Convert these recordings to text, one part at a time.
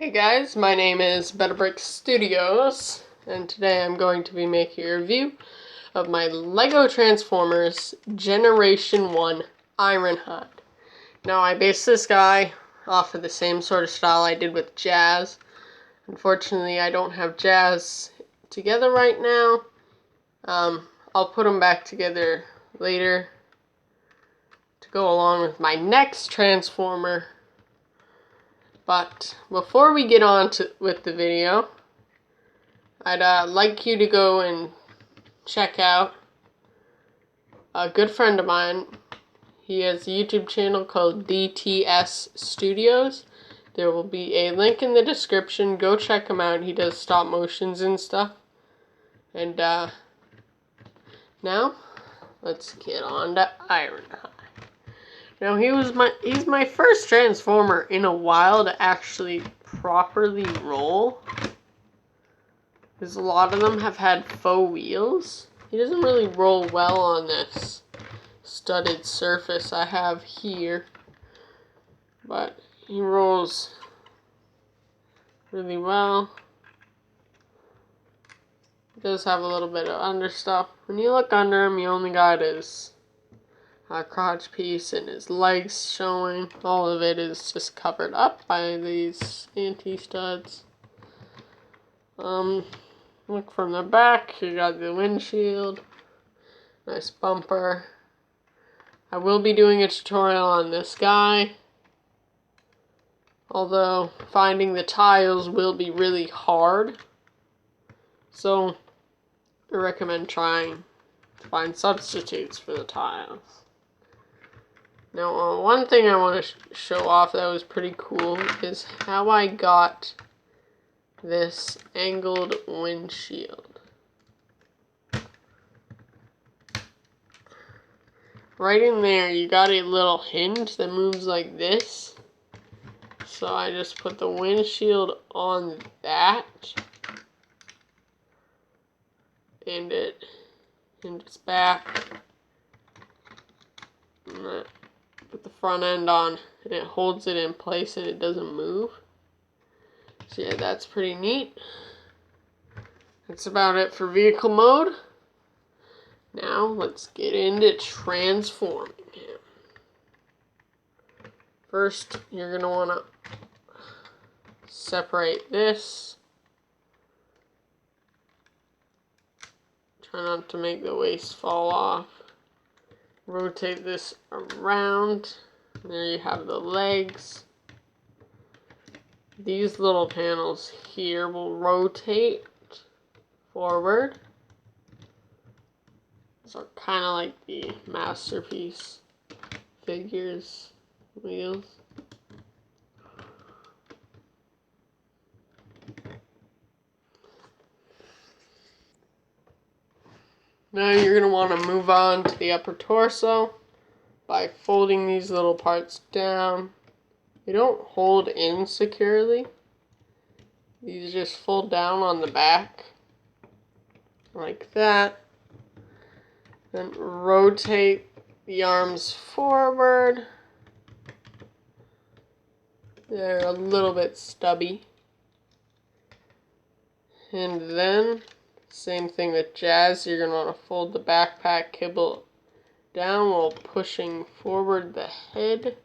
Hey guys, my name is Betterbrick Studios, and today I'm going to be making a review of my LEGO Transformers Generation 1 Ironhide. Now, I based this guy off of the same sort of style I did with Jazz. Unfortunately, I don't have Jazz together right now. I'll put them back together later to go along with my next Transformer. But before we get on with the video, I'd like you to go and check out a good friend of mine. He has a YouTube channel called DTS Studios. There will be a link in the description. Go check him out. He does stop motions and stuff. And now, let's get on to Ironhide. Now, he's my first Transformer in a while to actually properly roll. Because a lot of them have had faux wheels. He doesn't really roll well on this studded surface I have here. But he rolls really well. He does have a little bit of understuff. When you look under him, you only got his crotch piece and his legs showing. All of it is just covered up by these anti-studs. Look from the back, you got the windshield. Nice bumper. I will be doing a tutorial on this guy. Although finding the tiles will be really hard. So I recommend trying to find substitutes for the tiles. Now, one thing I want to show off that was pretty cool is how I got this angled windshield. Right in there, you got a little hinge that moves like this. So I just put the windshield on that. And it hinges back. And that. Put the front end on, and it holds it in place and it doesn't move. So yeah, that's pretty neat. That's about it for vehicle mode. Now let's get into transforming him. First, you're going to want to separate this. Try not to make the waist fall off. Rotate this around. There you have the legs. These little panels here will rotate forward. These are kind of like the Masterpiece figures wheels. Now you're going to want to move on to the upper torso by folding these little parts down. They don't hold in securely. These just fold down on the back like that. Then rotate the arms forward. They're a little bit stubby. And then, same thing with Jazz, you're going to want to fold the backpack kibble down while pushing forward the head.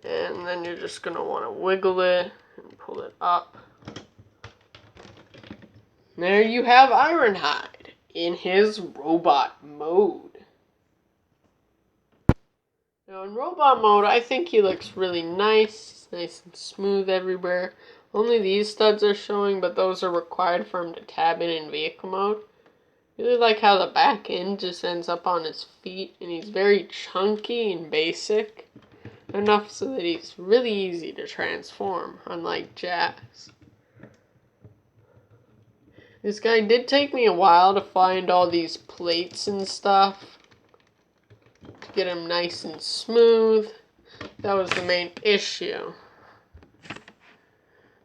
And then you're just going to want to wiggle it and pull it up. There you have Ironhide in his robot mode. Now in robot mode, I think he looks really nice. Nice and smooth everywhere. Only these studs are showing, but those are required for him to tab in vehicle mode. Really like how the back end just ends up on his feet, and he's very chunky and basic. Enough so that he's really easy to transform, unlike Jazz. This guy did take me a while to find all these plates and stuff. To get him nice and smooth. That was the main issue.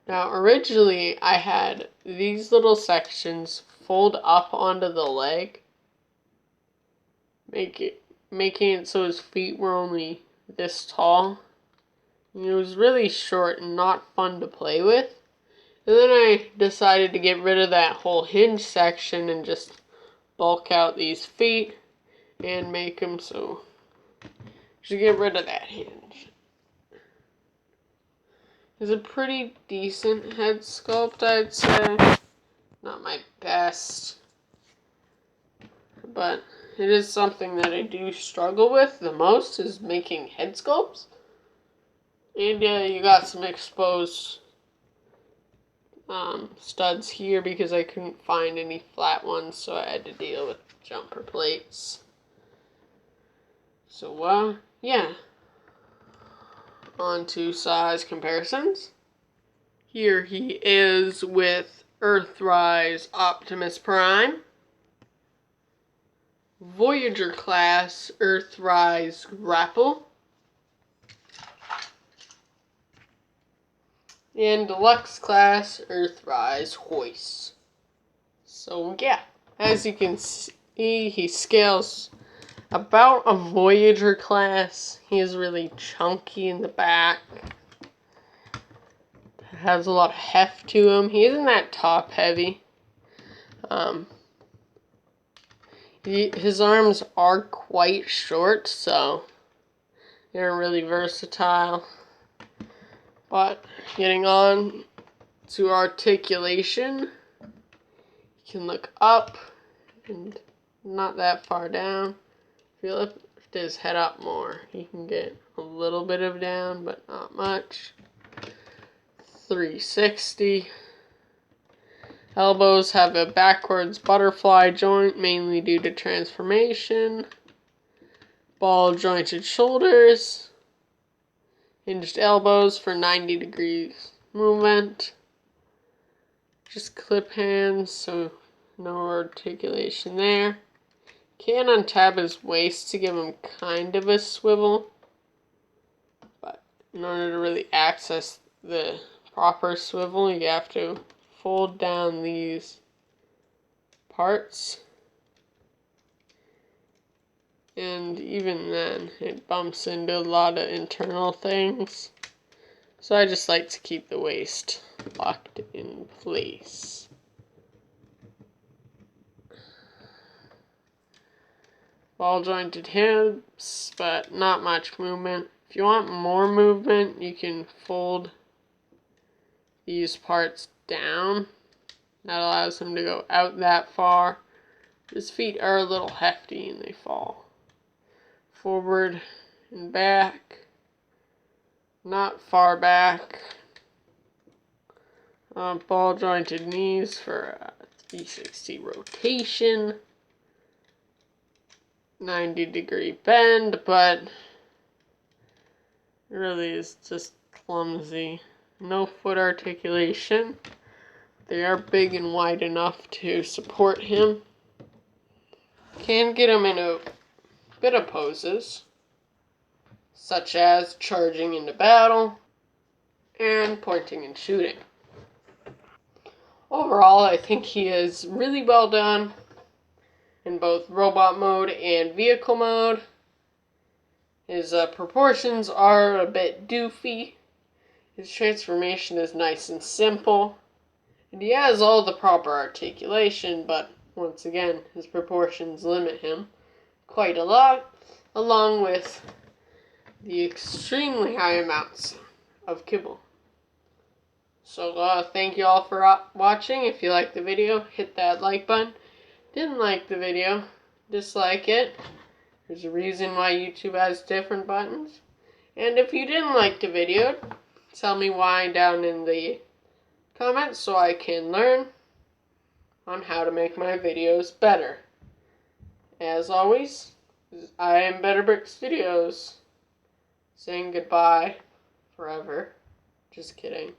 Now, originally, I had these little sections fold up onto the leg, making it so his feet were only this tall. It was really short and not fun to play with. And then I decided to get rid of that whole hinge section and just bulk out these feet and make them so just get rid of that hinge. It's a pretty decent head sculpt, I'd say. Not my best, but it is something that I do struggle with the most, is making head sculpts. And you got some exposed studs here because I couldn't find any flat ones, so I had to deal with jumper plates. So, yeah. On to size comparisons. Here he is with Earthrise Optimus Prime, Voyager class Earthrise Grapple, and Deluxe class Earthrise Hoist. So yeah, as you can see, he scales about a Voyager class. He is really chunky in the back. Has a lot of heft to him. He isn't that top heavy. His arms are quite short, so they're really versatile. But getting on to articulation, you can look up and not that far down. If you lift his head up more, you can get a little bit of down, but not much. 360. Elbows have a backwards butterfly joint, mainly due to transformation. Ball jointed shoulders. Hinged elbows for 90 degrees movement. Just clip hands, so no articulation there. Can untab his waist to give him kind of a swivel, but in order to really access the proper swivel, you have to fold down these parts, and even then it bumps into a lot of internal things, so I just like to keep the waist locked in place. Ball jointed hips, but not much movement. If you want more movement, you can fold these parts down. That allows him to go out that far. His feet are a little hefty and they fall forward and back, not far back. Ball jointed knees for a 360 rotation, 90-degree bend, but it really is just clumsy. No foot articulation. They are big and wide enough to support him. Can get him in a bit of poses, such as charging into battle and pointing and shooting. Overall, I think he is really well done in both robot mode and vehicle mode. His proportions are a bit doofy. His transformation is nice and simple. And he has all the proper articulation, but once again, his proportions limit him quite a lot, along with the extremely high amounts of kibble. So thank you all for watching. If you liked the video, hit that like button. Didn't like the video, dislike it. There's a reason why YouTube has different buttons. And if you didn't like the video, tell me why down in the comments so I can learn on how to make my videos better. As always, I am Better Brick Studios, saying goodbye forever. Just kidding.